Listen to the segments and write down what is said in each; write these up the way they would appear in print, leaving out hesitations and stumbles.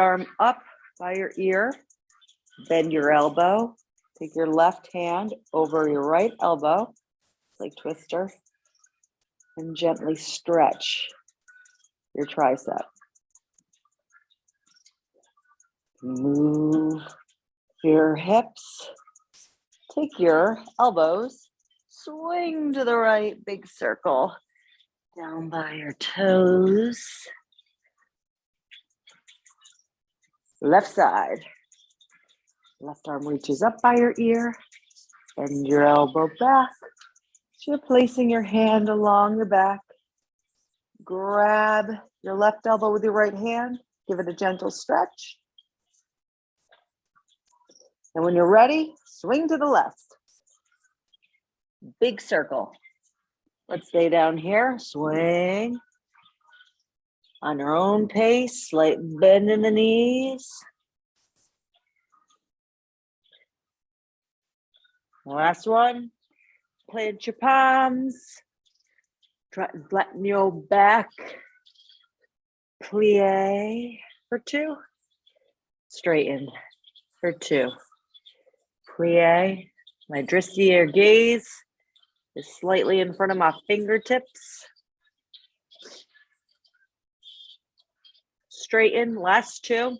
Arm up by your ear, bend your elbow, take your left hand over your right elbow, like twister, and gently stretch your tricep. Move your hips, take your elbows, swing to the right, big circle, down by your toes. Left side. Left arm reaches up by your ear, bend your elbow back. So you're placing your hand along the back. Grab your left elbow with your right hand, give it a gentle stretch. And when you're ready, swing to the left. Big circle. Let's stay down here, swing. On your own pace, slight bend in the knees. Last one, plant your palms. Try and flatten your back. Plie for 2. Straighten for 2. Plie. My derrière gaze is slightly in front of my fingertips. Straighten, last 2.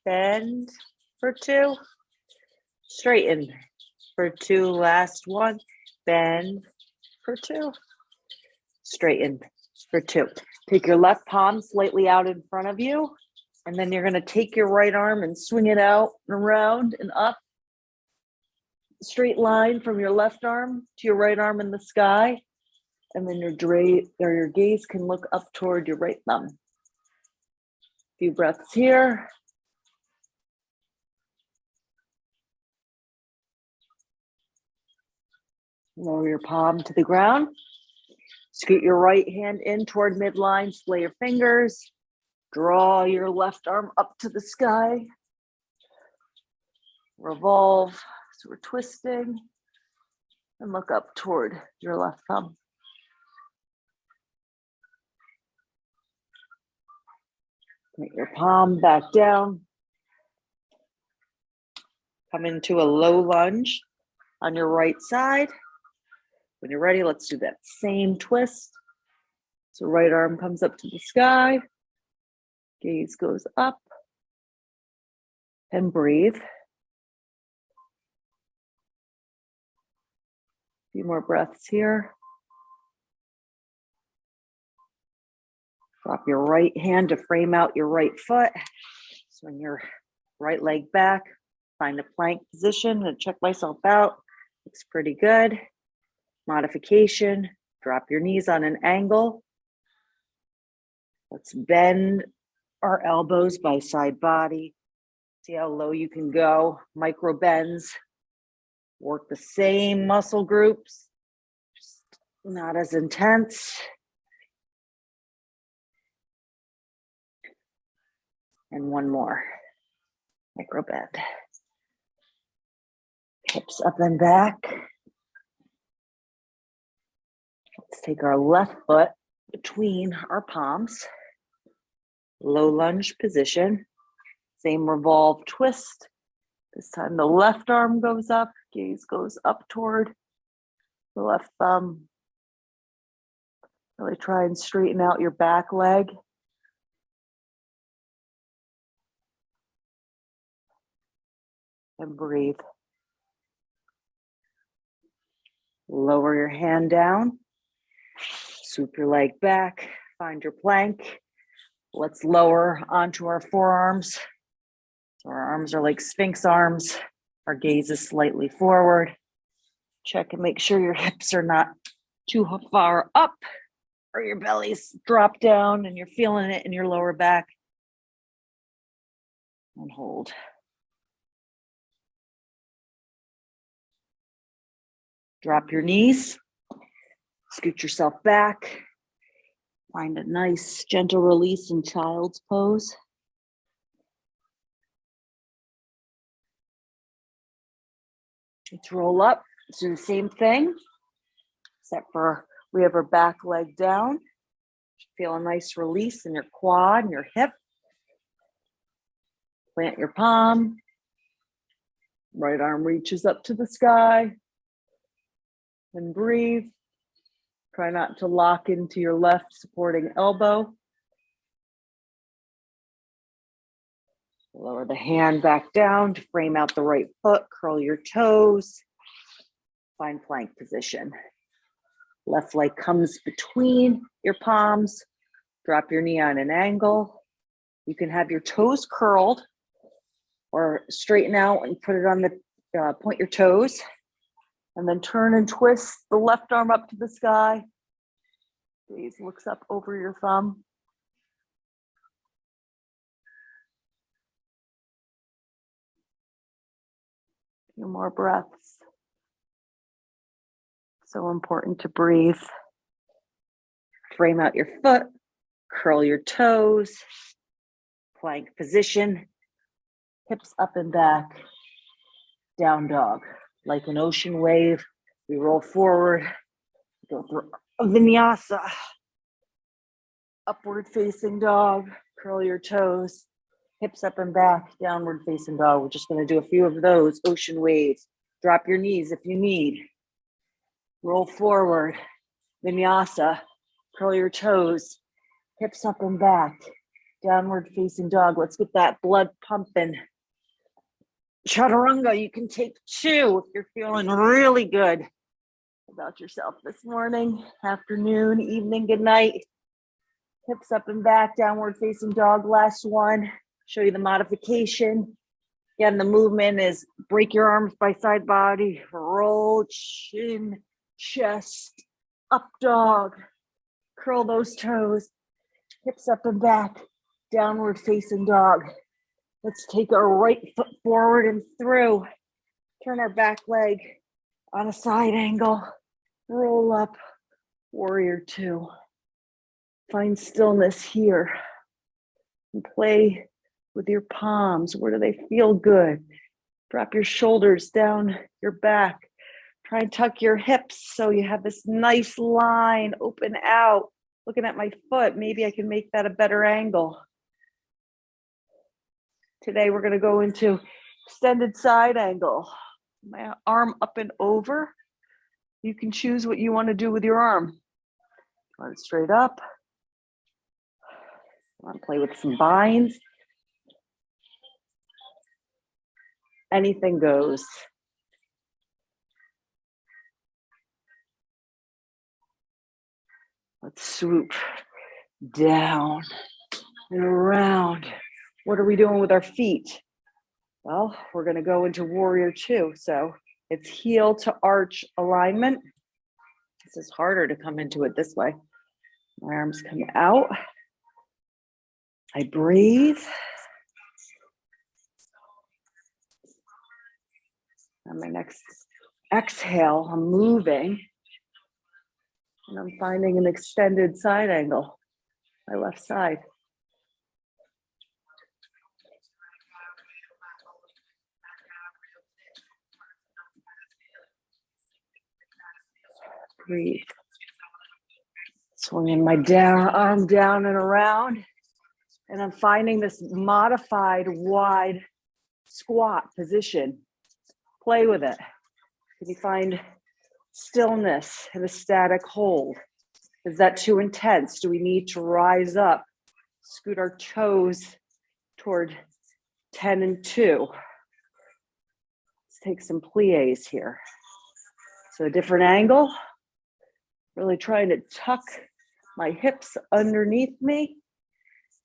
Bend for 2. Straighten for 2, last 1. Bend for 2. Straighten for 2. Take your left palm slightly out in front of you, and then you're gonna take your right arm and swing it out and around and up. Straight line from your left arm to your right arm in the sky, and then your gaze can look up toward your right thumb. Few breaths here. Lower your palm to the ground. Scoot your right hand in toward midline, splay your fingers. Draw your left arm up to the sky. Revolve, so we're twisting. And look up toward your left thumb. Put your palm back down. Come into a low lunge on your right side. When you're ready, let's do that same twist. So right arm comes up to the sky. Gaze goes up. And breathe. A few more breaths here. Drop your right hand to frame out your right foot. Swing your right leg back. Find a plank position and check myself out. Looks pretty good. Modification. Drop your knees on an angle. Let's bend our elbows by side body. See how low you can go. Micro bends. Work the same muscle groups. Just not as intense. And one more. Micro bend. Hips up and back. Let's take our left foot between our palms. Low lunge position. Same revolve twist. This time the left arm goes up, gaze goes up toward the left thumb. Really try and straighten out your back leg. And breathe. Lower your hand down. Swoop your leg back. Find your plank. Let's lower onto our forearms. So our arms are like Sphinx arms. Our gaze is slightly forward. Check and make sure your hips are not too far up or your belly's drop down and you're feeling it in your lower back. And hold. Drop your knees. Scoot yourself back. Find a nice gentle release in child's pose. Let's roll up. Let's do the same thing, except for we have our back leg down. Feel a nice release in your quad and your hip. Plant your palm. Right arm reaches up to the sky. And breathe. Try not to lock into your left supporting elbow. Lower the hand back down to frame out the right foot. Curl your toes. Find plank position. Left leg comes between your palms. Drop your knee on an angle. You can have your toes curled or straighten out and put it on the, point your toes. And then turn and twist the left arm up to the sky. Gaze looks up over your thumb. A few more breaths. So important to breathe. Frame out your foot, curl your toes, plank position, hips up and back, down dog. Like an ocean wave, we roll forward, go through a vinyasa, upward facing dog, curl your toes, hips up and back, downward facing dog. We're just gonna do a few of those, ocean waves. Drop your knees if you need. Roll forward, vinyasa, curl your toes, hips up and back, downward facing dog. Let's get that blood pumping. Chaturanga, you can take 2 if you're feeling really good about yourself this morning, afternoon, evening, good night. Hips up and back, downward facing dog, last one. Show you the modification. Again, the movement is break your arms by side body, roll, chin, chest, up dog, curl those toes, hips up and back, downward facing dog. Let's take our right foot forward and through. Turn our back leg on a side angle. Roll up, warrior 2. Find stillness here. And play with your palms. Where do they feel good? Drop your shoulders down your back. Try and tuck your hips so you have this nice line, open out. Looking at my foot, maybe I can make that a better angle. Today we're going to go into extended side angle. My arm up and over. You can choose what you want to do with your arm. Want it straight up. Want to play with some binds. Anything goes. Let's swoop down and around. What are we doing with our feet? Well, we're going to go into warrior 2. So it's heel to arch alignment. This is harder to come into it this way. My arms come out. I breathe. On my next exhale, I'm moving. And I'm finding an extended side angle, my left side. Breathe. Swinging my arm down and around. And I'm finding this modified wide squat position. Play with it. Can you find stillness and a static hold? Is that too intense? Do we need to rise up? Scoot our toes toward 10 and 2. Let's take some plies here. So a different angle. Really trying to tuck my hips underneath me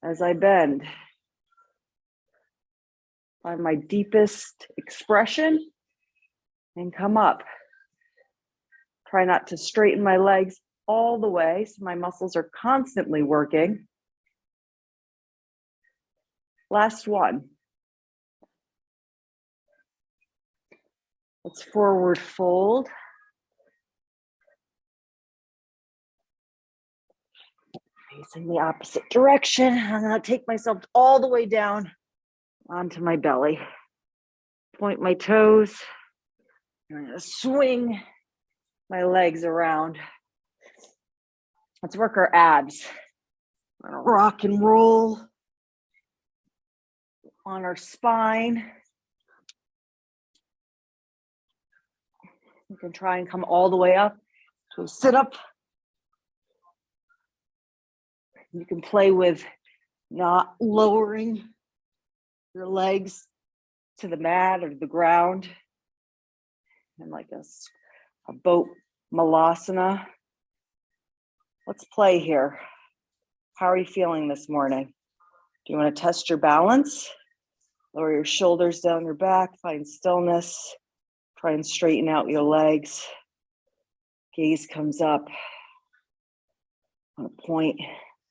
as I bend. Find my deepest expression and come up. Try not to straighten my legs all the way so my muscles are constantly working. Last one. Let's forward fold. Facing the opposite direction. I'm going to take myself all the way down onto my belly. Point my toes. I'm going to swing my legs around. Let's work our abs. I'm going to rock and roll. on our spine. You can try and come all the way up to a sit-up. You can play with not lowering your legs to the mat or the ground. And like a boat malasana. Let's play here. How are you feeling this morning? Do you want to test your balance? Lower your shoulders down your back, find stillness. Try and straighten out your legs. Gaze comes up on a point,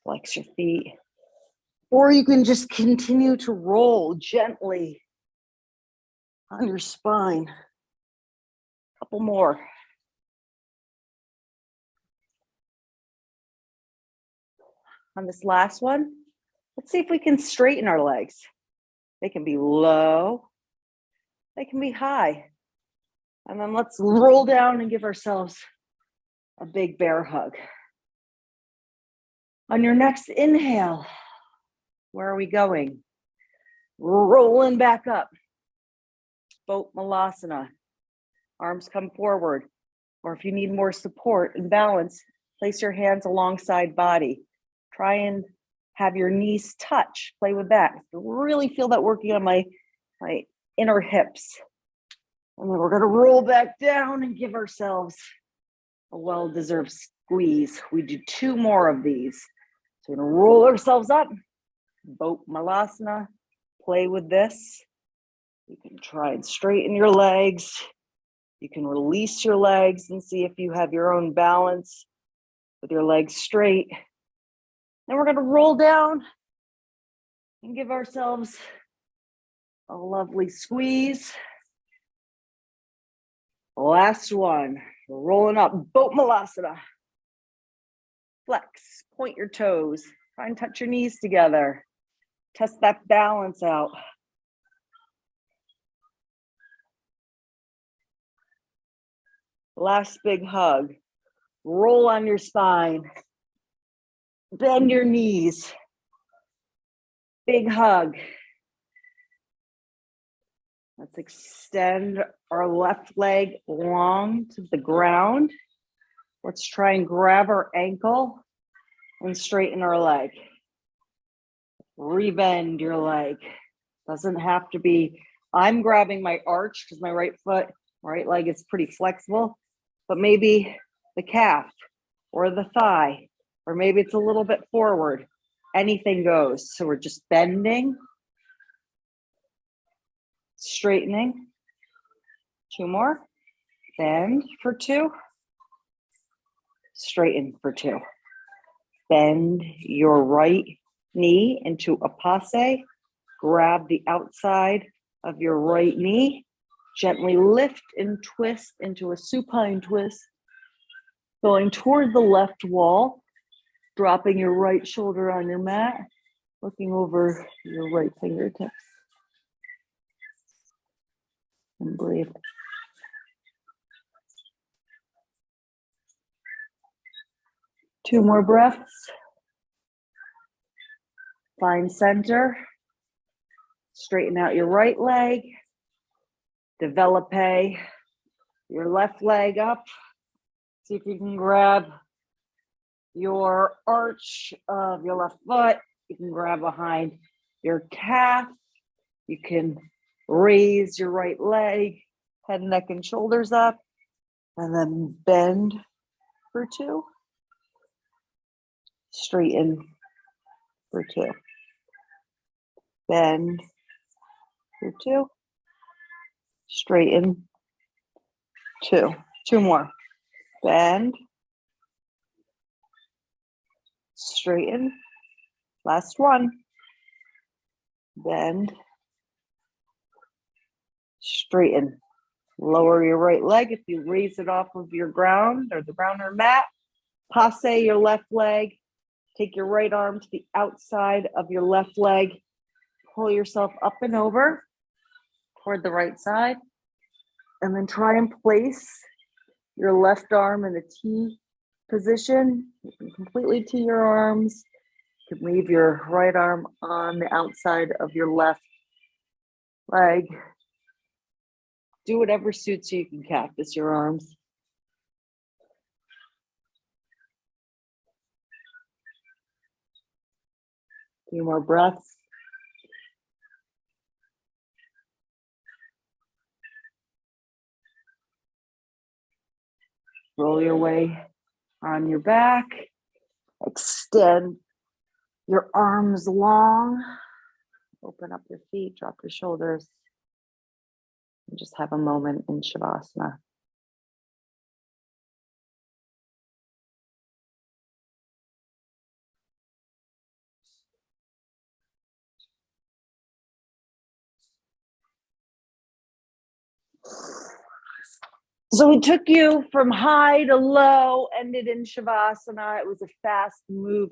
flex your feet. Or you can just continue to roll gently on your spine. Couple more. On this last one, let's see if we can straighten our legs. They can be low, they can be high. And then let's roll down and give ourselves a big bear hug. On your next inhale, where are we going? Rolling back up. Boat malasana. Arms come forward. Or if you need more support and balance, place your hands alongside body. Try and have your knees touch. Play with that. Really feel that working on my inner hips. And then we're going to roll back down and give ourselves a well-deserved squeeze. We do 2 more of these. So we're going to roll ourselves up. Boat malasana. Play with this. You can try and straighten your legs. You can release your legs and see if you have your own balance with your legs straight. Then we're going to roll down and give ourselves a lovely squeeze. Last one. We're rolling up. Boat malasana. Flex. Point your toes. Try and touch your knees together. Test that balance out. Last big hug. Roll on your spine. Bend your knees. Big hug. Let's extend our left leg long to the ground. Let's try and grab our ankle and straighten our leg. Rebend your leg. Doesn't have to be, I'm grabbing my arch because my right leg is pretty flexible, but maybe the calf or the thigh, or maybe it's a little bit forward. Anything goes. So we're just bending, straightening. 2 more. Bend for 2. Straighten for 2. Bend your right knee into a passe. Grab the outside of your right knee. Gently lift and twist into a supine twist. Going toward the left wall. Dropping your right shoulder on your mat. Looking over your right fingertips. And breathe. Two more breaths. Find center. Straighten out your right leg. Develop your left leg up. See if you can grab your arch of your left foot. You can grab behind your calf. You can raise your right leg, head, neck, and shoulders up, and then bend for 2. Straighten for 2. Bend for 2. Straighten 2. 2 more. Bend. Straighten. Last one. Bend. Straighten. Lower your right leg if you raise it off of your ground or the ground or mat. Passe your left leg. Take your right arm to the outside of your left leg. Pull yourself up and over toward the right side. And then try and place your left arm in a T position. You can completely T your arms. You can leave your right arm on the outside of your left leg. Do whatever suits you. You can cactus your arms. Few more breaths. Roll your way on your back. Extend your arms long. Open up your feet, drop your shoulders. And just have a moment in Shavasana. So we took you from high to low, ended in Shavasana. It was a fast move.